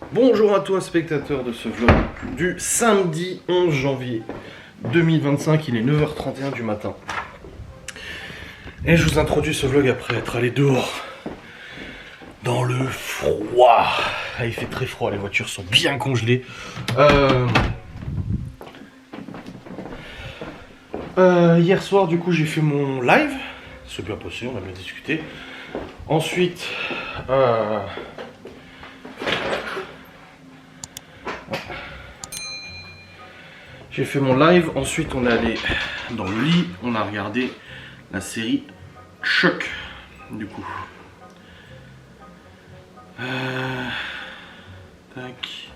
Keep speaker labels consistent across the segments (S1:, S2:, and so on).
S1: Bonjour à toi spectateur de ce vlog du samedi 11 janvier 2025, il est 9h31 du matin. Et je vous introduis ce vlog après être allé dehors dans le froid. Ah, il fait très froid, les voitures sont bien congelées. Hier soir du coup j'ai fait mon live, c'est bien passé, on a bien discuté. Ensuite j'ai fait mon live, ensuite on est allé dans le lit, on a regardé la série Chuck du coup. Tac.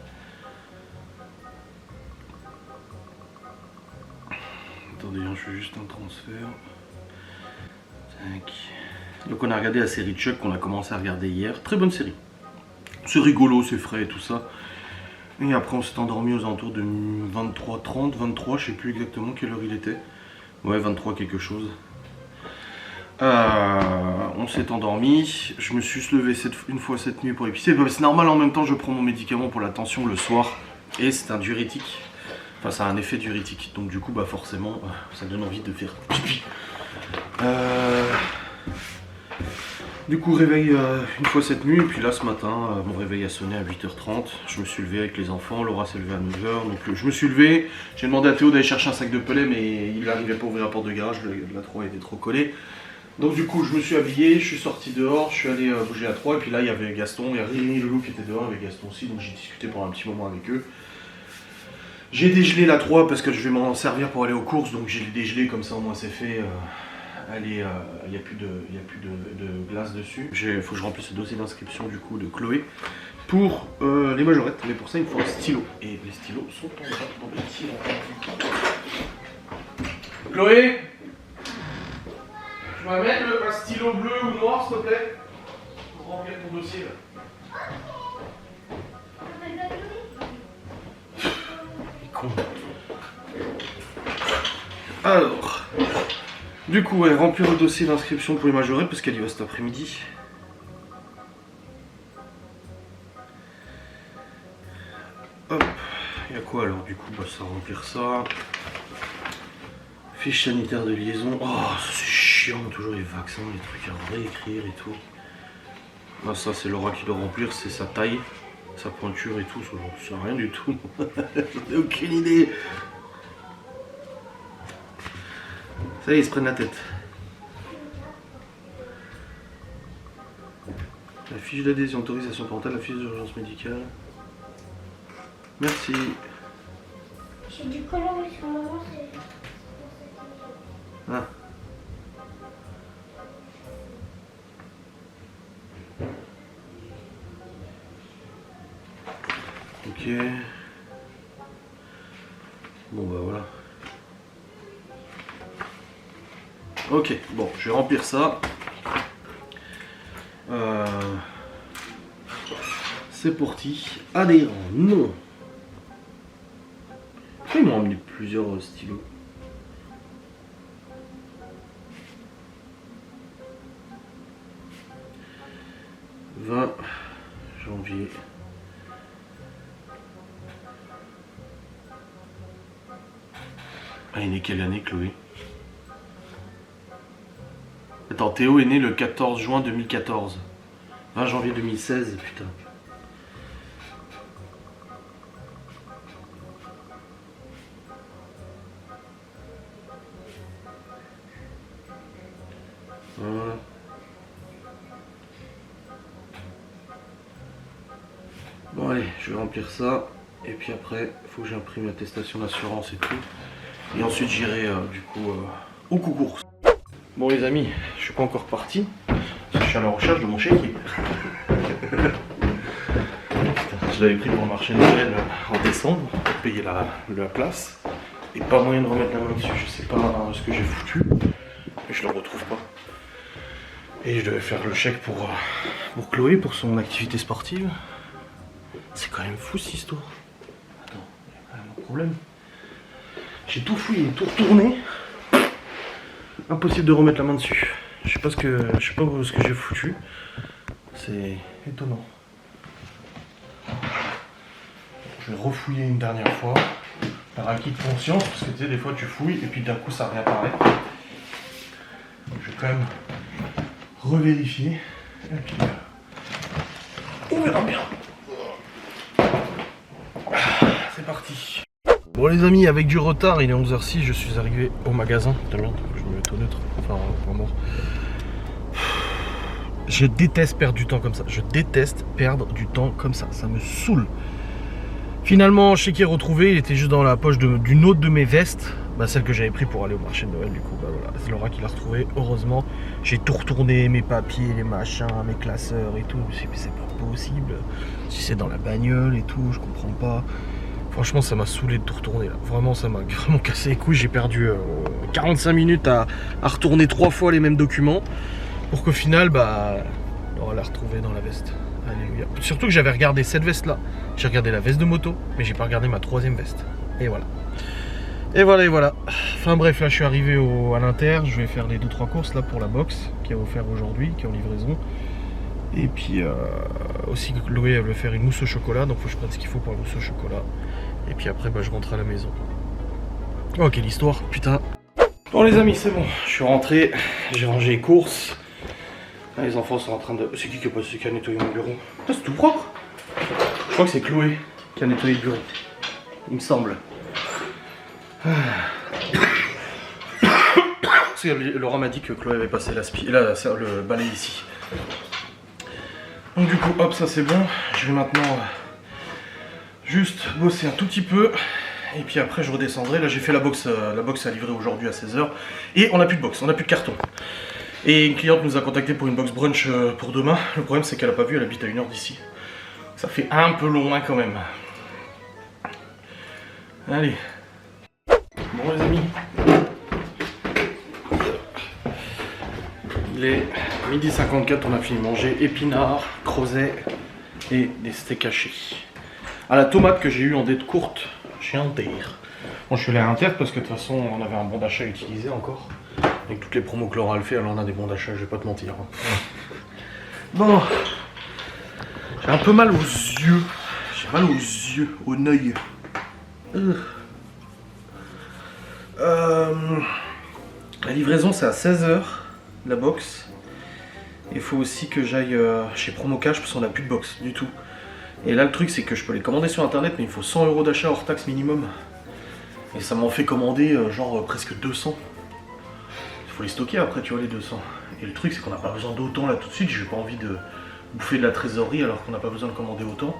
S1: Attendez, je fais juste un transfert. Tac. Donc on a regardé la série Chuck qu'on a commencé à regarder hier. Très bonne série. C'est rigolo, c'est frais et tout ça. Et après on s'est endormi aux alentours de 23h30, 23, je sais plus exactement quelle heure il était. Ouais, 23 quelque chose. On s'est endormi. Je me suis levé une fois cette nuit pour épicer. C'est normal, en même temps je prends mon médicament pour la tension le soir. Et c'est un diurétique. Enfin ça a un effet diurétique. Donc du coup bah forcément ça donne envie de faire pipi. Du coup réveil une fois cette nuit. Et puis là ce matin mon réveil a sonné à 8h30. Je me suis levé avec les enfants. Laura s'est levée à 9h. Donc je me suis levé. J'ai demandé à Théo d'aller chercher un sac de pellet. Mais il n'arrivait pas à ouvrir la porte de garage. La 3 était trop collée. Donc du coup je me suis habillé, je suis sorti dehors, je suis allé bouger la 3 et puis là il y avait Gaston, il y a Rémi et Loulou qui étaient dehors avec Gaston aussi, donc j'ai discuté pendant un petit moment avec eux. J'ai dégelé la 3 parce que je vais m'en servir pour aller aux courses, donc j'ai dégelé comme ça au moins c'est fait. Il n'y a plus de glace dessus. Il faut que je remplisse le dossier d'inscription du coup de Chloé pour les majorettes, mais pour ça il me faut un stylo. Et les stylos sont en bas dans le petit. Chloé, tu vas mettre un stylo bleu ou noir s'il te plaît pour remplir ton dossier là. Il est con. Alors, du coup, ouais, remplir le dossier d'inscription pour les majorettes parce qu'elle y va cet après-midi. Hop, il y a quoi alors du coup bah, ça remplir ça. Fiche sanitaire de liaison. Oh, c'est chiant, toujours les vaccins, les trucs à réécrire et tout. Ah, ça, c'est Laura qui doit remplir, c'est sa taille, sa pointure et tout. Ça, j'en sais rien du tout. J'en ai aucune idée. Ça y est, ils se prennent la tête. La fiche d'adhésion, autorisation parentale, la fiche d'urgence médicale. Merci.
S2: J'ai du collant, mais sur le moment, c'est...
S1: Ah. Ok. Bon bah voilà. Ok, bon, je vais remplir ça. C'est parti. Adhérent, non. Pourquoi ils m'ont emmené plusieurs stylos? « 20 janvier. » Ah, il est né quelle année, Chloé? Attends, Théo est né le 14 juin 2014. 20 janvier 2016, putain. Voilà. Bon allez, je vais remplir ça. Et puis après, il faut que j'imprime l'attestation d'assurance et tout. Et ensuite j'irai du coup au concours. Bon les amis, je suis pas encore parti. Parce que je suis à la recherche de mon chéquier. Je l'avais pris pour le marché de Noël en décembre pour payer la place. Et pas moyen de remettre la main dessus. Je sais pas ce que j'ai foutu. Mais je le retrouve pas. Et je devais faire le chèque pour Chloé pour son activité sportive. C'est quand même fou cette histoire. Attends, il y a quand même un problème. J'ai tout fouillé, tout retourné. Impossible de remettre la main dessus. Je sais pas ce que j'ai foutu. C'est étonnant. je vais refouiller une dernière fois, par acquis de conscience, parce que tu sais, des fois tu fouilles et puis d'un coup ça réapparaît. Je vais quand même revérifier. Et puis on verra bien. C'est parti. Bon les amis, avec du retard, il est 11h06, je suis arrivé au magasin. Putain merde, je me mets au neutre. Enfin, vraiment. Je déteste perdre du temps comme ça. Je déteste perdre du temps comme ça. Ça me saoule. Finalement, chez qui est retrouvé, il était juste dans la poche d'une autre de mes vestes. Bah, celle que j'avais pris pour aller au marché de Noël, du coup, bah voilà, c'est Laura qui l'a retrouvé. Heureusement, j'ai tout retourné, mes papiers, les machins, mes classeurs et tout. C'est pas possible. Si c'est dans la bagnole et tout, je comprends pas. Franchement, ça m'a saoulé de tout retourner là. Vraiment, ça m'a vraiment cassé les couilles. J'ai perdu 45 minutes à retourner 3 fois les mêmes documents pour qu'au final, bah, Laura l'a retrouvé dans la veste. Alléluia. Surtout que j'avais regardé cette veste là. J'ai regardé la veste de moto, mais j'ai pas regardé ma 3e veste. Et voilà. Et voilà, et voilà. Enfin bref, là je suis arrivé à l'Inter. Je vais faire les 2-3 courses là pour la box qui est offerte aujourd'hui, qui est en livraison. Et puis aussi Chloé elle veut faire une mousse au chocolat, donc faut que je prenne ce qu'il faut pour la mousse au chocolat. Et puis après bah, je rentre à la maison. Oh quelle histoire, putain. Bon les amis, c'est bon, je suis rentré, j'ai rangé les courses. Là, les enfants sont en train de... C'est qui a passé qui a nettoyé mon bureau? Putain, c'est tout propre. Je crois que c'est Chloé qui a nettoyé le bureau. Il me semble. Laura m'a dit que Chloé avait passé le balai ici. Donc du coup, hop, ça c'est bon. Je vais maintenant juste bosser un tout petit peu. Et puis après, je redescendrai. Là, j'ai fait la box à livrer aujourd'hui à 16h. Et on n'a plus de box, on n'a plus de carton. Et une cliente nous a contacté pour une box brunch pour demain. Le problème c'est qu'elle n'a pas vu, elle habite à 1 heure d'ici. Ça fait un peu loin quand même. Allez. Bon les amis. Il est 12h54, on a fini de manger épinards, creusets et des steaks hachés. À la tomate que j'ai eu en dette courte chez Inter. Bon je suis allé à Inter parce que de toute façon on avait un bon d'achat utilisé encore. Avec toutes les promos que Laura a fait, alors on a des bons d'achat, je vais pas te mentir. Bon, j'ai un peu mal aux yeux. J'ai mal aux yeux, au œil. La livraison c'est à 16h, la box. Il faut aussi que j'aille chez Promocash parce qu'on n'a plus de box du tout. Et là le truc c'est que je peux les commander sur internet, mais il faut 100 € d'achat hors taxe minimum. Et ça m'en fait commander genre presque 200. Il faut les stocker après, tu vois, les 200. Et le truc, c'est qu'on n'a pas besoin d'autant là tout de suite. J'ai pas envie de bouffer de la trésorerie alors qu'on n'a pas besoin de commander autant.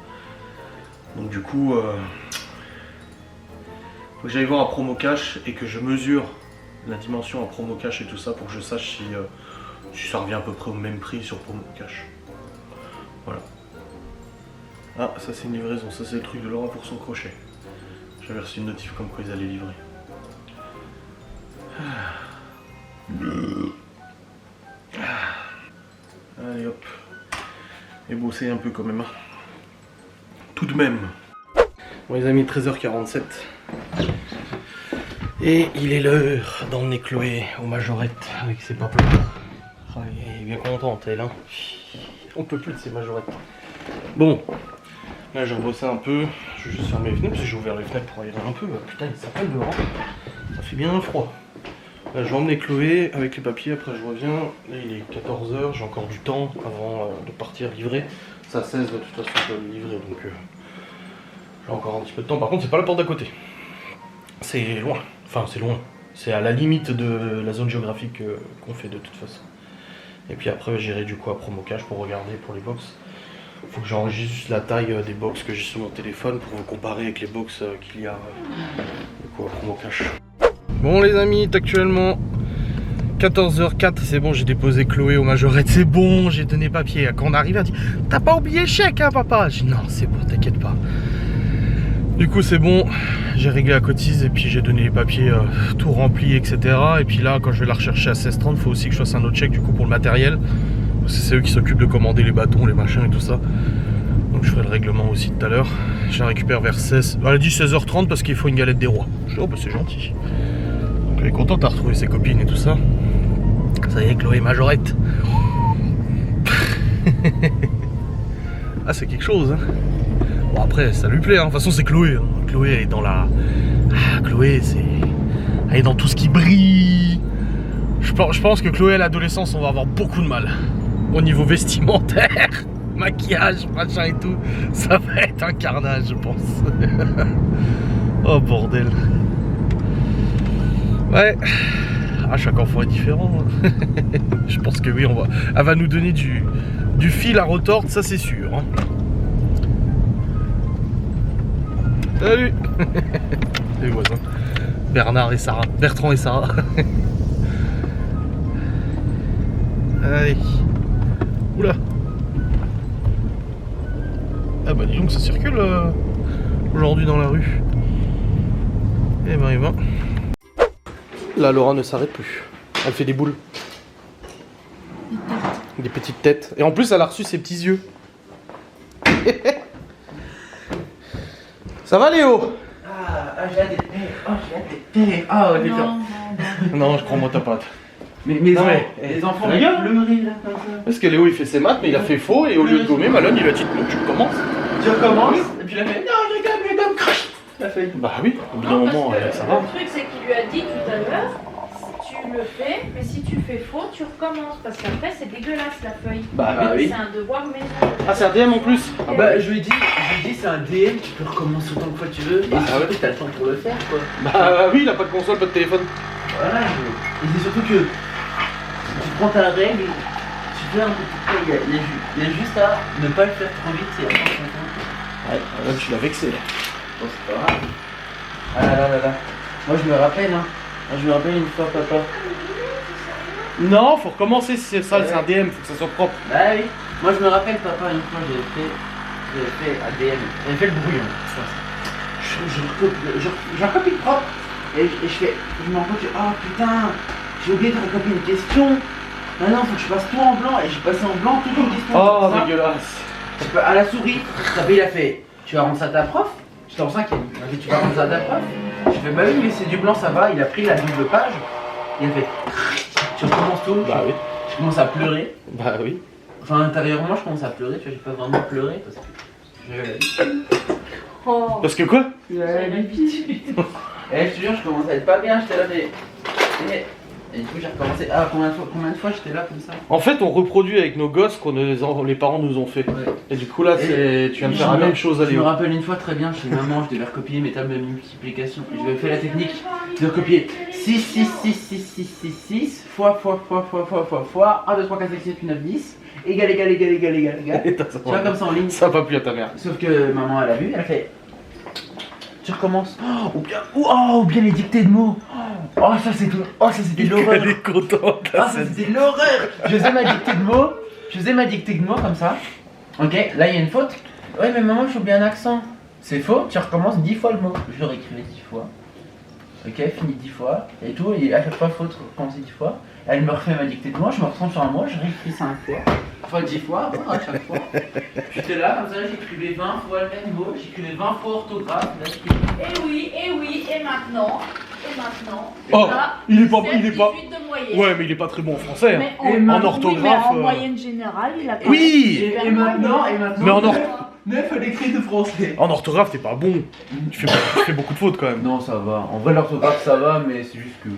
S1: Donc du coup, faut que j'aille voir un Promocash et que je mesure la dimension en Promocash et tout ça pour que je sache si ça revient à peu près au même prix sur Promocash. Voilà. Ah, ça c'est une livraison. Ça c'est le truc de Laura pour son crochet. J'avais reçu une notif comme quoi ils allaient livrer. Allez hop. Et bosser un peu quand même. Tout de même. Bon les amis, 13h47. Et il est l'heure d'emmener Chloé aux majorettes avec ses papas. Ah, elle est bien contente elle hein. On peut plus de ces majorettes. Bon. Là j'ai rebossé un peu. Je vais juste fermer les fenêtres parce que j'ai ouvert les fenêtres pour aérer un peu. Putain il s'appelle dehors. Ça fait bien froid. Là, je vais emmener Chloé avec les papiers, après je reviens. Là il est 14h, j'ai encore du temps avant de partir livrer. C'est à 16 de toute façon je dois le livrer donc j'ai encore un petit peu de temps. Par contre c'est pas la porte d'à côté. C'est loin, enfin c'est loin. C'est à la limite de la zone géographique qu'on fait de toute façon. Et puis après j'irai du coup à Promocash pour regarder pour les box. Faut que j'enregistre juste la taille des box que j'ai sur mon téléphone pour vous comparer avec les box qu'il y a du coup à Promocash. Bon les amis, actuellement 14h04, c'est bon, j'ai déposé Chloé aux majorettes, c'est bon, j'ai donné papier. Quand on arrive, elle dit t'as pas oublié le chèque hein papa? J'ai dit non c'est bon, t'inquiète pas. Du coup c'est bon, j'ai réglé la cotise et puis j'ai donné les papiers tout remplis etc. Et puis là quand je vais la rechercher à 16h30, il faut aussi que je fasse un autre chèque du coup pour le matériel. Parce que c'est eux qui s'occupent de commander les bâtons, les machins et tout ça. Donc je ferai le règlement aussi tout à l'heure. Je la récupère vers 16. Elle a dit 16h30 parce qu'il faut une galette des rois. Je dis oh bah c'est gentil. Donc elle est contente de retrouver ses copines et tout ça. Ça y est, Chloé majorette. Ah c'est quelque chose hein. Bon après ça lui plaît, hein. De toute façon c'est Chloé. Hein. Chloé elle est dans la... Ah, Chloé elle est dans tout ce qui brille. Je pense que Chloé à l'adolescence on va avoir beaucoup de mal. Au niveau vestimentaire, maquillage, machin et tout. Ça va être un carnage je pense. Oh bordel. Ouais. Ah, chaque enfant est différent. Hein. Je pense que oui, elle va nous donner du fil à retordre, ça c'est sûr. Hein. Salut. Les voisins. Bernard et Sarah. Bertrand et Sarah. Allez. Oula. Ah bah dis donc ça circule aujourd'hui dans la rue. Eh ben. Là, Laura ne s'arrête plus. Elle fait des boules. Des petites têtes. Et en plus, elle a reçu ses petits yeux. Ça va, Léo?
S3: J'ai hâte d'être père. Oh,
S1: Non, je crois moi ta patte.
S3: Mais
S1: Non, mais,
S3: les enfants,
S1: la
S3: ils
S1: gueule.
S3: pleuraient là comme ça.
S1: Parce que Léo, il fait ses maths, mais il a fait faux. Et au lieu de gommer, Malone, il a dit non, tu recommences.
S3: Tu recommences, et puis il a fait non, je gomme, crash. La feuille.
S1: Bah oui, au bout d'un
S4: Non,
S1: moment,
S4: parce que
S1: ça va.
S4: le truc, c'est qu'il lui a dit tout à l'heure, tu le fais, mais si tu fais faux, tu recommences. Parce qu'après, c'est dégueulasse la feuille.
S3: Bah oui.
S4: C'est un devoir maison.
S1: Ah, c'est un DM en plus.
S3: Ah bah je lui ai dit c'est un DM, tu peux recommencer autant de fois que tu veux. Et
S1: Bah,
S3: surtout t'as le temps pour le faire quoi.
S1: Bah oui, il a pas de console, pas de téléphone.
S3: Voilà, et c'est surtout que tu prends ta règle, tu fais un petit peu, il y a juste à ne pas le faire trop vite et attendre son temps.
S1: Ouais, là, tu l'as vexé là.
S3: Bon, c'est pas grave. Ah là. Moi je me rappelle, une fois papa.
S1: Non, faut recommencer, c'est ça, c'est un DM, faut que ça soit propre.
S3: Bah oui. Moi je me rappelle papa, une fois j'avais fait un DM. J'avais fait le brouillon. Je recopie le propre. Et je me rends compte, oh putain, j'ai oublié de recopier une question. Maintenant faut que je passe tout en blanc. Et j'ai passé en blanc toute une question.
S1: Oh,
S3: Ça,
S1: dégueulasse.
S3: à la souris, il a fait, tu vas rendre ça à ta prof? J'étais en 5ème. Il m'a dit, tu vas rendre ça à ta prof? Je fais, bah oui, mais c'est du blanc, ça va. Il a pris la double page. Il a fait, tu recommences tout.
S1: Bah oui.
S3: Je commence à pleurer.
S1: Bah oui.
S3: Enfin, intérieurement, je commence à pleurer. Tu vois, j'ai pas vraiment pleuré parce que j'avais l'habitude.
S4: Oh,
S1: Parce que quoi?
S4: c'est l'habitude.
S3: Et je te jure, je commençais à être pas bien. J'étais là, et du coup, j'ai recommencé. Ah, combien de fois j'étais là comme ça?
S1: En fait, on reproduit avec nos gosses qu'on les parents nous ont fait.
S3: Ouais.
S1: Et du coup, là, tu viens de faire la même chose à
S3: Je me
S1: Léo.
S3: rappelle une fois très bien, chez maman, je devais recopier mes tables de multiplication. Et je vais faire la technique de recopier 6, 6, 6, 6, 6, 6, 6, fois, 1, 2, 3, 4, 5, 6, 7, 8, 9, 10, égal. Tu vois, comme ça en ligne.
S1: Ça va pas plus à ta mère.
S3: Sauf que maman, elle a vu, elle a fait. Tu recommences. Ou bien les dictées de mots. Oh, ça c'était l'horreur.
S1: Elle est contente.
S3: Ah, ça c'était l'horreur. Je faisais ma dictée de mots comme ça. Ok, là il y a une faute. Ouais, mais maman, j'ai oublié un accent. C'est faux, tu recommences 10 fois le mot. Je le réécrivais 10 fois. Ok, fini 10 fois. Et tout, et à chaque fois, faute, recommencer 10 fois. Elle me refait ma dictée de mots, je me ressens sur un mot, je réécris 5 fois. Enfin 10 fois, bon, à chaque fois. J'étais là, comme ça, j'écrivais 20 fois le même mot, j'écrivais 20 fois orthographe. Là,
S4: Et oui, et maintenant.
S1: Oh,
S4: là,
S1: il est pas.
S4: 17, 18 de moyenne.
S1: Ouais, mais il est pas très bon en français. Hein.
S4: Mais
S1: En orthographe.
S5: en moyenne générale, il a pas
S1: Oui.
S3: et maintenant,
S1: Mais en
S3: 9 à l'écrit de français.
S1: En orthographe, t'es pas bon. Tu fais beaucoup de fautes quand même.
S3: Non, ça va. En vrai, l'orthographe, ça va, mais c'est juste que.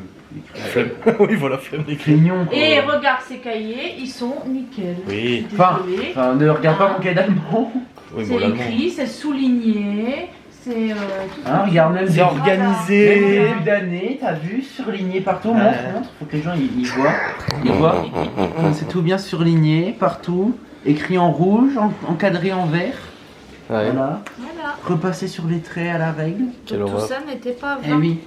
S1: Flemme. Oui, voilà, flemme d'écrire.
S3: Crignon, quoi.
S4: Et regarde ces cahiers, ils sont nickel.
S1: Oui.
S4: Désolée.
S3: Enfin, ne regarde pas mon cahier d'allemand.
S1: Oui,
S4: C'est
S1: bon, l'allemand.
S4: écrit, c'est souligné, c'est tout ça.
S3: Hein, regarde même.
S1: C'est
S3: début-
S1: organisé.
S3: même début d'année, t'as vu, surligné partout. Montre. Faut que les gens ils voient. Ils voient. C'est tout bien surligné partout. Écrit en rouge, encadré en vert.
S1: Ouais.
S3: Voilà.
S4: Voilà.
S3: Repassé sur les traits à la règle.
S1: Quelle
S4: Donc, tout
S1: horreur.
S4: ça n'était pas
S3: Eh
S4: vrai.
S3: oui.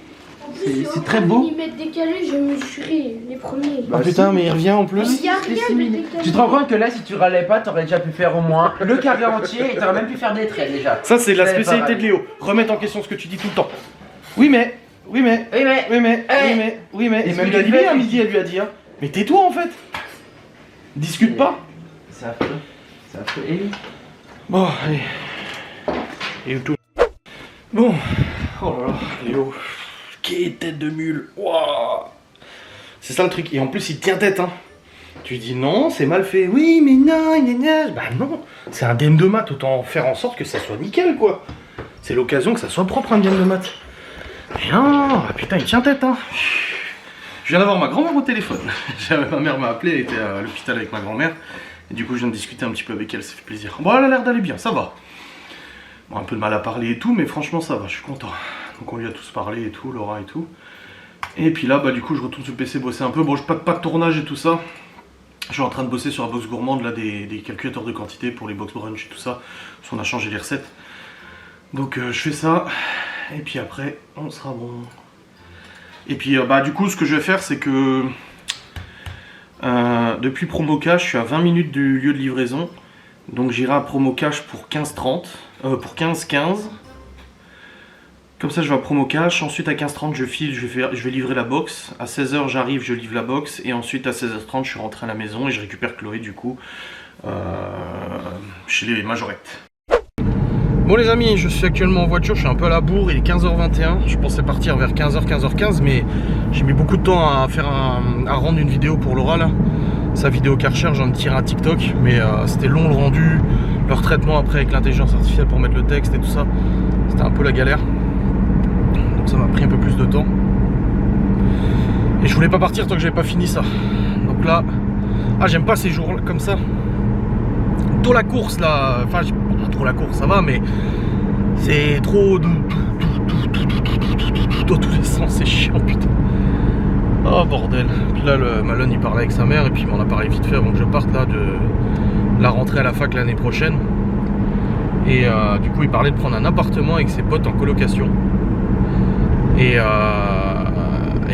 S2: En plus,
S3: C'est très beau.
S2: millimètres décalés, je mesurais les premiers.
S1: Ah putain, mais il revient en
S2: Il
S1: plus.
S2: y a rien de décalé.
S3: Tu te rends compte que là, si tu râlais pas, t'aurais déjà pu faire au moins le carré entier et t'aurais même pu faire des traits déjà.
S1: Ça, c'est la
S3: C'est
S1: spécialité de
S3: pareil.
S1: Léo. Remettre en question ce que tu dis tout le temps. Oui, mais.
S3: Oui, mais.
S1: Et même
S3: Est-ce
S1: il
S3: que
S1: a
S3: tu
S1: dit
S3: fais-
S1: à midi, elle lui a dit. Hein. Mais tais-toi en fait. Discute pas.
S3: C'est affreux. C'est affreux. Et oui.
S1: Bon, allez. Et tout. Bon. Oh là là, Léo. Quelle tête de mule. Waouh. C'est ça le truc. Et en plus, il tient tête, hein. Tu dis non, c'est mal fait. Oui, mais non, bah non, c'est un game de maths, autant faire en sorte que ça soit nickel, quoi. C'est l'occasion que ça soit propre, un game de maths. Et non, ah, putain, il tient tête, hein. Je viens d'avoir ma grand-mère au téléphone. Ma mère m'a appelé, elle était à l'hôpital avec ma grand-mère. Et du coup, je viens de discuter un petit peu avec elle, ça fait plaisir. Bon, elle a l'air d'aller bien, ça va. Bon, un peu de mal à parler et tout, mais franchement, ça va, je suis content. Donc on lui a tous parlé et tout, Laura et tout. Et puis là, bah du coup, je retourne sur le PC bosser un peu. Bon, pas de tournage et tout ça. Je suis en train de bosser sur la box gourmande, là, des calculateurs de quantité pour les box brunch et tout ça. Parce qu'on a changé les recettes. Donc je fais ça. Et puis après, on sera bon. Et puis, bah du coup, ce que je vais faire, c'est que... depuis Promocash, je suis à 20 minutes du lieu de livraison. Donc j'irai à Promocash pour 15h30. Pour 15h15. Comme ça je vais à Promocash, ensuite à 15h30 je file, je vais livrer la box. À 16h j'arrive, je livre la box. Et ensuite à 16h30 je suis rentré à la maison et je récupère Chloé du coup chez les majorettes. Bon les amis, je suis actuellement en voiture, je suis un peu à la bourre, il est 15h21. Je pensais partir vers 15h, 15h15 mais j'ai mis beaucoup de temps à rendre une vidéo pour Laura là. Sa vidéo Karcher, j'en ai tiré un TikTok, mais c'était long le rendu. Leur traitement après avec l'intelligence artificielle pour mettre le texte et tout ça, c'était un peu la galère. Donc ça m'a pris un peu plus de temps. Et je voulais pas partir tant que j'avais pas fini ça. Donc là, ah j'aime pas ces jours comme ça. Trop la course là, enfin pas trop la course, ça va, mais c'est trop dans tous les sens, c'est chiant putain. Oh bordel. Puis là le Malone il parlait avec sa mère et puis il m'en a parlé vite fait avant que je parte là de la rentrée à la fac l'année prochaine. Et du coup il parlait de prendre un appartement avec ses potes en colocation. Et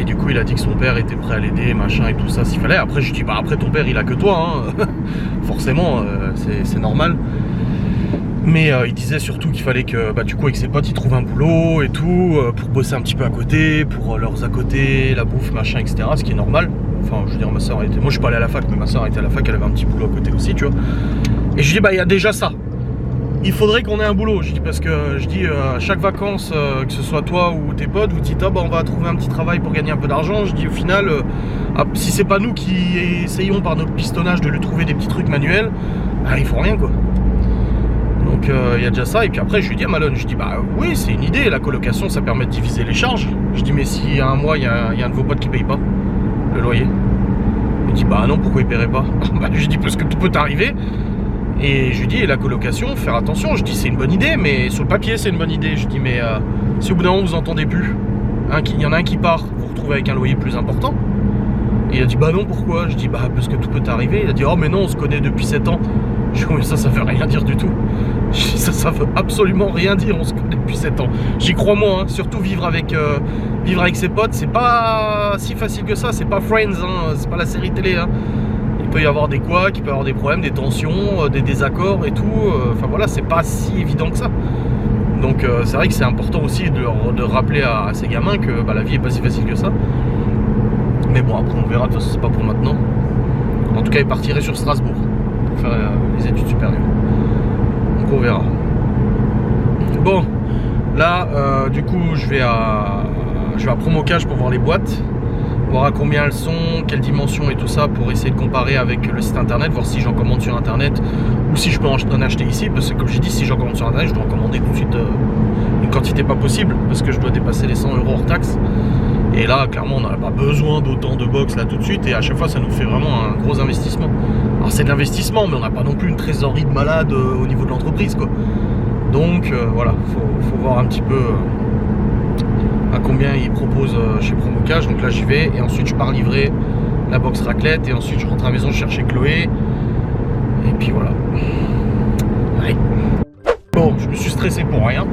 S1: du coup il a dit que son père était prêt à l'aider, machin et tout ça s'il fallait. Après je dis bah après ton père il a que toi hein. Forcément c'est normal. Mais il disait surtout qu'il fallait que bah, du coup avec ses potes ils trouvent un boulot et tout pour bosser un petit peu à côté, pour leurs à côté, la bouffe, machin, etc. Ce qui est normal. Enfin je veux dire ma soeur était. Moi je suis pas allé à la fac mais ma soeur était à la fac, elle avait un petit boulot à côté aussi tu vois. Et je dis bah il y a déjà ça. Il faudrait qu'on ait un boulot, je dis parce que je dis à chaque vacances, que ce soit toi ou tes potes, vous dites ah bah on va trouver un petit travail pour gagner un peu d'argent. Je dis au final, si c'est pas nous qui essayons par notre pistonnage de lui trouver des petits trucs manuels, bah, ils font rien quoi. Donc il y a déjà ça, et puis après je lui dis à Malone, je dis bah oui c'est une idée, la colocation ça permet de diviser les charges. Je dis mais si un mois il y a un de vos potes qui paye pas le loyer, il dit bah non pourquoi il paierait pas. Bah je dis parce que tout peut arriver. Et je lui dis, et la colocation, faire attention. Je dis, c'est une bonne idée, mais sur le papier, c'est une bonne idée. Je dis, mais si au bout d'un moment, vous entendez plus, il y en a un qui part, vous vous retrouvez avec un loyer plus important. Et il a dit, bah non, pourquoi? Je dis, bah parce que tout peut arriver. Il a dit, oh, mais non, on se connaît depuis 7 ans. Je dis, mais ça veut rien dire du tout. Je dis, ça veut absolument rien dire, on se connaît depuis 7 ans. J'y crois moi, hein. Surtout vivre avec ses potes, c'est pas si facile que ça. C'est pas Friends, hein. C'est pas la série télé, hein. Il peut y avoir des couacs, il peut y avoir des problèmes, des tensions, des désaccords et tout. Enfin voilà, c'est pas si évident que ça. Donc c'est vrai que c'est important aussi de rappeler à ces gamins que bah, la vie est pas si facile que ça. Mais bon, après on verra, de toute façon c'est pas pour maintenant. En tout cas, il partirait sur Strasbourg pour faire les études supérieures. Donc on verra. Bon, là du coup je vais à Promocash pour voir les boîtes. Voir à combien elles sont, quelles dimensions et tout ça pour essayer de comparer avec le site internet, voir si j'en commande sur internet ou si je peux en acheter ici, parce que comme j'ai dit, si j'en commande sur internet, je dois en commander tout de suite une quantité pas possible, parce que je dois dépasser les 100 € hors taxe. Et là, clairement, on n'a pas besoin d'autant de box là tout de suite, et à chaque fois, ça nous fait vraiment un gros investissement. Alors c'est de l'investissement, mais on n'a pas non plus une trésorerie de malade au niveau de l'entreprise, quoi. Donc voilà, faut voir un petit peu à combien ils proposent chez Promocash. Donc là j'y vais et ensuite je pars livrer la box raclette et ensuite je rentre à la maison chercher Chloé et puis voilà. Allez. Bon, je me suis stressé pour rien.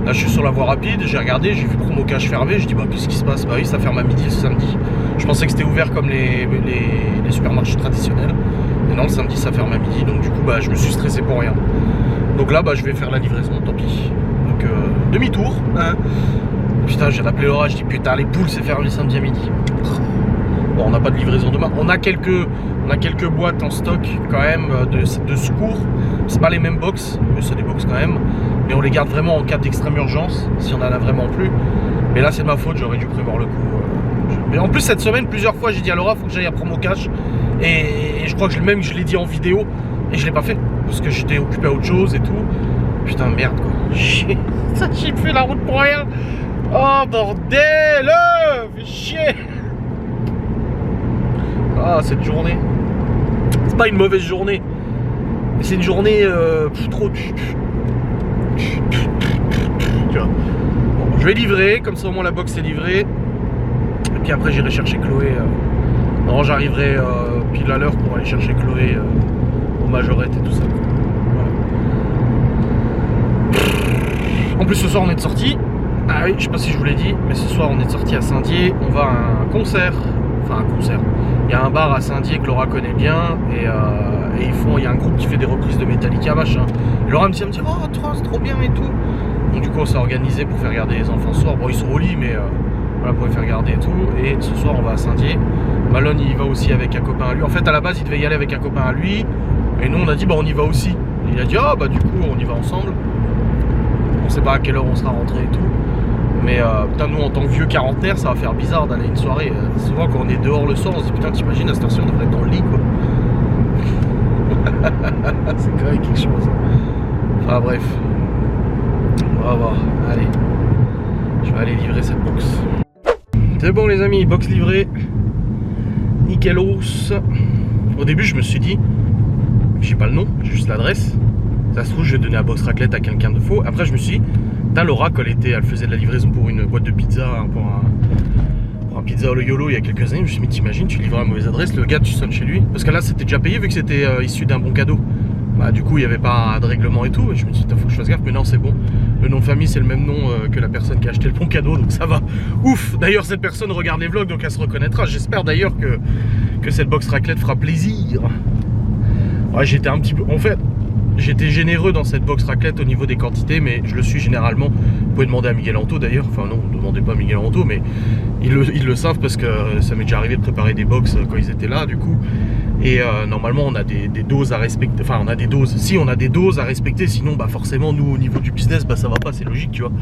S1: Là je suis sur la voie rapide, j'ai regardé, j'ai vu Promocash fermé, je dis bah qu'est-ce qui se passe? Bah oui, ça ferme à midi le samedi. Je pensais que c'était ouvert comme les supermarchés traditionnels, mais non, le samedi ça ferme à midi, donc du coup bah je me suis stressé pour rien. Donc là bah je vais faire la livraison, tant pis. Donc demi-tour, hein. Putain, j'ai appelé Laura, je dis putain les poules c'est fermé samedi à midi. Bon, on n'a pas de livraison demain. On a quelques boîtes en stock quand même de secours. C'est pas les mêmes box, mais c'est des box quand même. Mais on les garde vraiment en cas d'extrême urgence, si on en a vraiment plus. Mais là c'est de ma faute, j'aurais dû prévoir le coup. Mais en plus cette semaine, plusieurs fois j'ai dit à Laura, faut que j'aille à Promocash. Et je crois que je l'ai dit en vidéo et je l'ai pas fait parce que j'étais occupé à autre chose et tout. Putain, merde quoi. Ça, j'ai fait la route pour rien. Oh bordel, fais chier. Ah, cette journée. C'est pas une mauvaise journée. Mais c'est une journée trop. Tu vois. Bon, je vais livrer, comme ça au moins la box est livrée. Et puis après j'irai chercher Chloé. Non, j'arriverai pile à l'heure pour aller chercher Chloé au Majorette et tout ça. Voilà. En plus ce soir on est de sortie. Ah oui, je sais pas si je vous l'ai dit, mais ce soir on est de sortie à Saint-Dié. On va à un concert. Enfin un concert. Il y a un bar à Saint-Dié que Laura connaît bien et il y a un groupe qui fait des reprises de Metallica, machin. Et Laura me dit oh c'est trop bien et tout. Donc du coup on s'est organisé pour faire garder les enfants ce soir. Bon ils sont au lit mais voilà pour les faire garder et tout. Et ce soir on va à Saint-Dié. Malone il y va aussi avec un copain à lui. En fait à la base il devait y aller avec un copain à lui. Et nous on a dit bah on y va aussi. Et il a dit ah bah du coup on y va ensemble. On sait pas à quelle heure on sera rentré et tout. Mais putain nous en tant que vieux quarantenaire ça va faire bizarre d'aller une soirée. Souvent quand on est dehors le soir on se dit putain t'imagines à cette heure-ci on devrait être dans le lit quoi. C'est quand même quelque chose. Enfin bref. On va voir. Allez. Je vais aller livrer cette box. C'est bon les amis, box livrée. Nickelos. Au début je me suis dit j'ai pas le nom, j'ai juste l'adresse. Ça se trouve je vais donner la box raclette à quelqu'un de faux. Après je me suis dit Laura quand elle faisait de la livraison pour une boîte de pizza, pour un pizza au YOLO il y a quelques années, je me suis dit mais t'imagines tu livres à la mauvaise adresse, le gars tu sonnes chez lui. Parce que là c'était déjà payé vu que c'était issu d'un bon cadeau. Bah du coup il n'y avait pas de règlement et tout, et je me suis dit faut que je fasse gaffe, mais non c'est bon. Le nom de famille c'est le même nom que la personne qui a acheté le bon cadeau, donc ça va. Ouf. D'ailleurs cette personne regarde les vlogs donc elle se reconnaîtra. J'espère d'ailleurs que cette box raclette fera plaisir. Ouais j'étais un petit peu... En fait j'étais généreux dans cette box raclette au niveau des quantités, mais je le suis généralement. Vous pouvez demander à Miguel Anto d'ailleurs, enfin non, ne demandez pas à Miguel Anto, mais ils le savent parce que ça m'est déjà arrivé de préparer des box quand ils étaient là du coup. Et normalement on a des doses à respecter, enfin on a des doses, si on a des doses à respecter, sinon bah forcément nous au niveau du business bah ça va pas, c'est logique tu vois.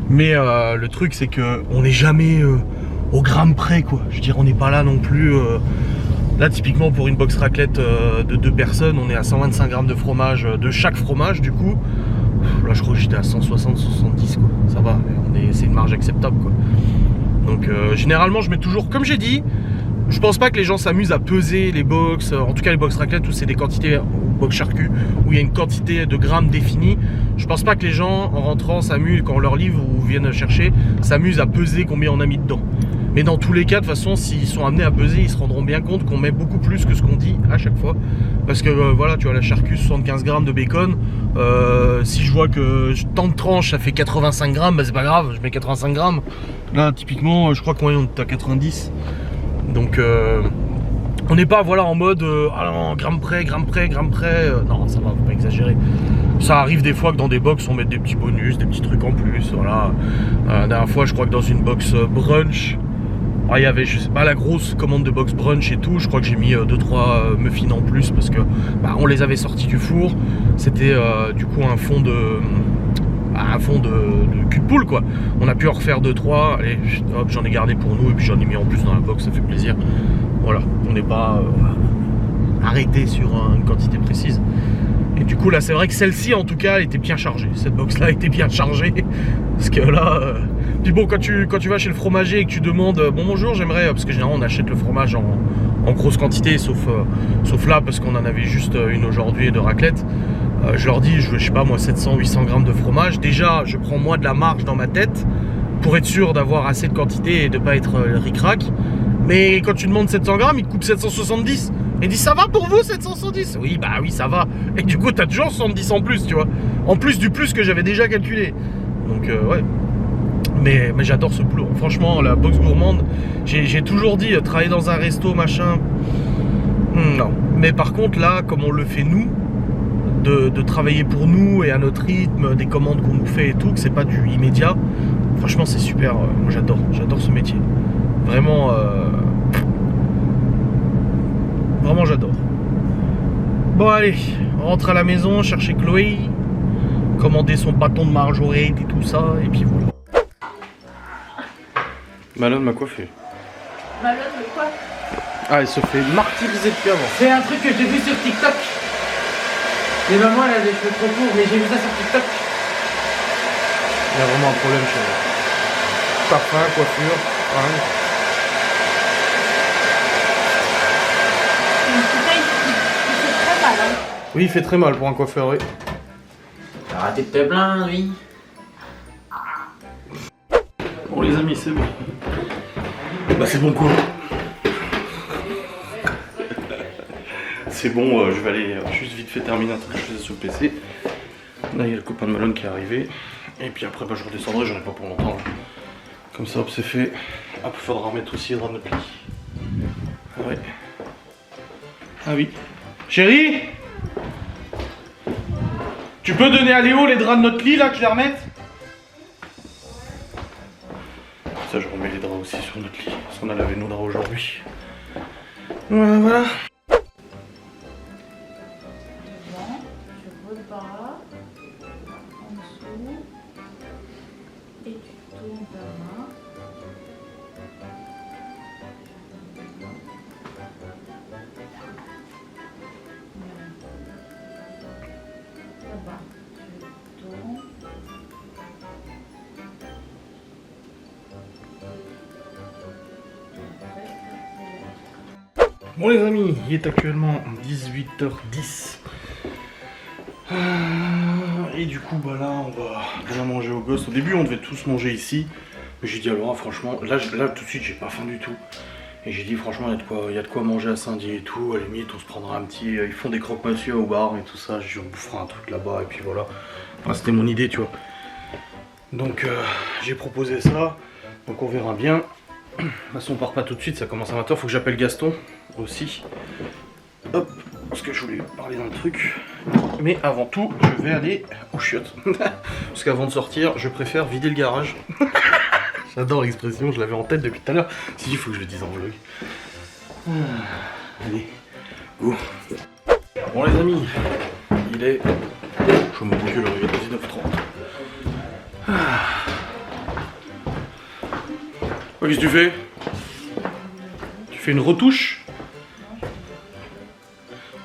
S1: Mais le truc c'est que on n'est jamais au gramme près quoi, je veux dire on n'est pas là non plus... Là typiquement pour une box raclette de 2 personnes on est à 125 grammes de fromage de chaque fromage du coup. Là je crois que j'étais à 160-170 quoi, ça va, c'est une marge acceptable quoi. Donc généralement je mets toujours, comme j'ai dit, je pense pas que les gens s'amusent à peser les box, en tout cas les box raclette où c'est des quantités, box charcu, où il y a une quantité de grammes définie. Je pense pas que les gens en rentrant s'amusent, quand on leur livre ou viennent chercher, s'amusent à peser combien on a mis dedans. Mais dans tous les cas, de toute façon, s'ils sont amenés à peser, ils se rendront bien compte qu'on met beaucoup plus que ce qu'on dit à chaque fois. Parce que voilà, tu vois, la charcu, 75 grammes de bacon. Si je vois que tant de tranches, ça fait 85 grammes, bah c'est pas grave, je mets 85 grammes. Là, typiquement, je crois qu'on est à 90. Donc, on n'est pas voilà, en mode ah non, gramme près. Non, ça va, faut pas exagérer. Ça arrive des fois que dans des box, on met des petits bonus, des petits trucs en plus. Voilà. La dernière fois, je crois que dans une box brunch, il y avait, je sais pas, la grosse commande de box brunch et tout. Je crois que j'ai mis 2-3 muffins en plus parce que bah, on les avait sortis du four. C'était du coup un fond de cul de poule quoi. On a pu en refaire 2-3. Allez, hop, j'en ai gardé pour nous et puis j'en ai mis en plus dans la box, ça fait plaisir. Voilà, on n'est pas arrêté sur une quantité précise. Et du coup là c'est vrai que celle-ci en tout cas elle était bien chargée. Cette box là était bien chargée. Parce que là... Puis bon quand tu vas chez le fromager et que tu demandes bon bonjour j'aimerais... Parce que généralement on achète le fromage en grosse quantité sauf là parce qu'on en avait juste une aujourd'hui de raclette. Je leur dis je veux je sais pas moi 700-800 grammes de fromage. Déjà je prends moi de la marge dans ma tête pour être sûr d'avoir assez de quantité et de pas être ric-rac. Mais quand tu demandes 700 grammes il te coupe 770. Et dit ça va pour vous 770? Oui bah oui ça va. Et du coup t'as toujours 70 en plus tu vois. En plus du plus que j'avais déjà calculé. Donc ouais. Mais j'adore ce boulot. Franchement la box gourmande, j'ai toujours dit travailler dans un resto machin. Non. Mais par contre là comme on le fait nous, de travailler pour nous et à notre rythme, des commandes qu'on nous fait et tout, que c'est pas du immédiat. Franchement c'est super. Moi j'adore ce métier. Vraiment vraiment j'adore. Bon allez, on rentre à la maison, chercher Chloé, commander son bâton de marjorette et tout ça, et puis voilà. Malone m'a coiffé.
S4: Malone, le quoi?
S1: Ah, elle se fait martyriser depuis avant.
S3: C'est un truc que j'ai vu sur TikTok. Les mamans, elle a des cheveux trop courts, mais j'ai vu ça sur TikTok.
S1: Il y a vraiment un problème chez elle. Parfum, coiffure, fringues.
S4: En tout cas, il fait très mal. Hein.
S1: Oui, il fait très mal pour un coiffeur, oui.
S3: Arrêtez de te plaindre, lui.
S1: Bon les amis, c'est bon. Bah c'est bon quoi. C'est bon, je vais aller juste vite fait terminer un truc que je faisais sur le PC. Là il y a le copain de Malone qui est arrivé. Et puis après bah, je redescendrai, j'en ai pas pour longtemps. Là. Comme ça hop c'est fait. Hop, il faudra remettre aussi les draps de notre lit. Ah ouais. Ah oui. Chérie, tu peux donner à Léo les draps de notre lit là, que je les remette? Ça, je remets les draps aussi sur notre lit, parce qu'on a lavé nos draps aujourd'hui. Voilà, voilà.
S4: Devant, tu rebats en dessous et tu tournes ta main. Là-bas, tu tournes.
S1: Bon les amis, il est actuellement 18h10. Et du coup bah là on va déjà manger au gosse. Au début on devait tous manger ici. Mais j'ai dit alors franchement, là tout de suite j'ai pas faim du tout. Et j'ai dit franchement il y a de quoi manger à Saint-Dié et tout. À la limite on se prendra un petit... Ils font des croque-monsieur au bar et tout ça. J'ai dit on bouffera un truc là-bas et puis voilà. Enfin, c'était mon idée tu vois. Donc j'ai proposé ça. Donc on verra bien. De toute façon on part pas tout de suite, ça commence à 20h. Faut que j'appelle Gaston aussi. Hop, parce que je voulais parler d'un truc. Mais avant tout, je vais aller aux chiottes. Parce qu'avant de sortir, je préfère vider le garage. J'adore l'expression, je l'avais en tête depuis tout à l'heure. Si, il faut que je le dise en vlog. Allez, go. Bon les amis, il est... Je me bouge le réveil à 19h30. Qu'est-ce que tu fais? Tu fais une retouche?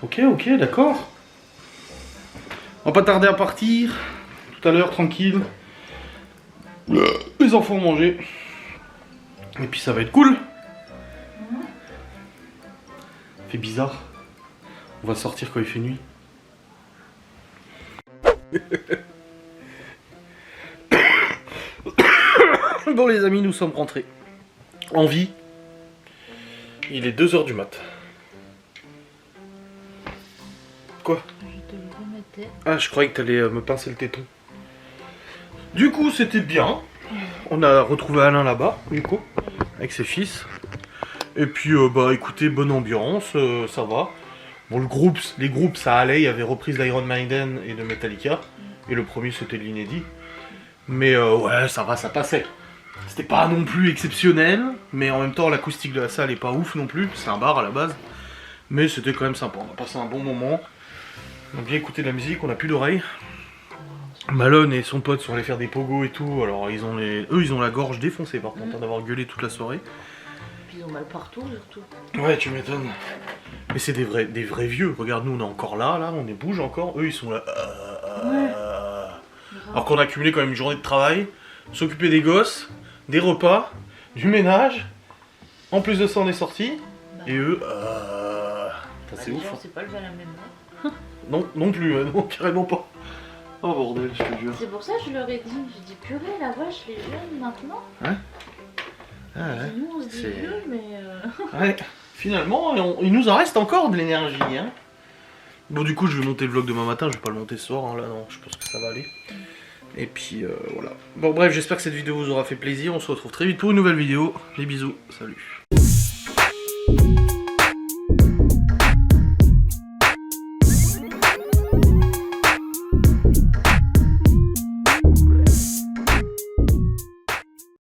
S1: Ok, d'accord. On va pas tarder à partir. Tout à l'heure, tranquille. Les enfants ont mangé. Et puis ça va être cool. Fait bizarre. On va sortir quand il fait nuit. Bon les amis, nous sommes rentrés. En vie. Il est 2h du mat. Quoi?
S4: Je te le remettais.
S1: Ah, je croyais que t'allais me pincer le téton. Du coup, c'était bien. On a retrouvé Alain là-bas, du coup, avec ses fils. Et puis, bah écoutez, bonne ambiance, ça va. Bon, les groupes, ça allait. Il y avait reprise d'Iron Maiden et de Metallica. Et le premier, c'était de l'inédit. Mais ouais, ça va, ça passait. C'était pas non plus exceptionnel, mais en même temps, l'acoustique de la salle est pas ouf non plus. C'est un bar à la base. Mais c'était quand même sympa. On a passé un bon moment. On a bien écouté de la musique, on a plus d'oreilles. Malone et son pote sont allés faire des pogos et tout. Alors, eux, ils ont la gorge défoncée par contre, d'avoir gueulé toute la soirée.
S4: Puis ils ont mal partout, surtout.
S1: Ouais, tu m'étonnes. Mais c'est des vrais vieux. Regarde, nous, on est encore là, on bouge encore. Eux, ils sont là. Alors qu'on a accumulé quand même une journée de travail, s'occuper des gosses, des repas, du ménage. En plus de ça, on est sortis.
S4: Bah.
S1: Et eux, c'est ouf.
S4: On s'est pas levé à la même heure.
S1: Non plus, non, carrément pas. Oh bordel, je te jure.
S4: C'est pour ça que je leur ai dit. J'ai dit purée, la vache, les jeunes maintenant.
S1: Hein? Ah ouais.
S4: Nous on se dit
S1: C'est-
S4: vieux, mais.
S1: Ouais, finalement, il nous en reste encore de l'énergie. Hein. Bon, du coup, je vais monter le vlog demain matin. Je vais pas le monter ce soir. Hein, là, non, je pense que ça va aller. Et puis, voilà. Bon, bref, j'espère que cette vidéo vous aura fait plaisir. On se retrouve très vite pour une nouvelle vidéo. Des bisous. Salut.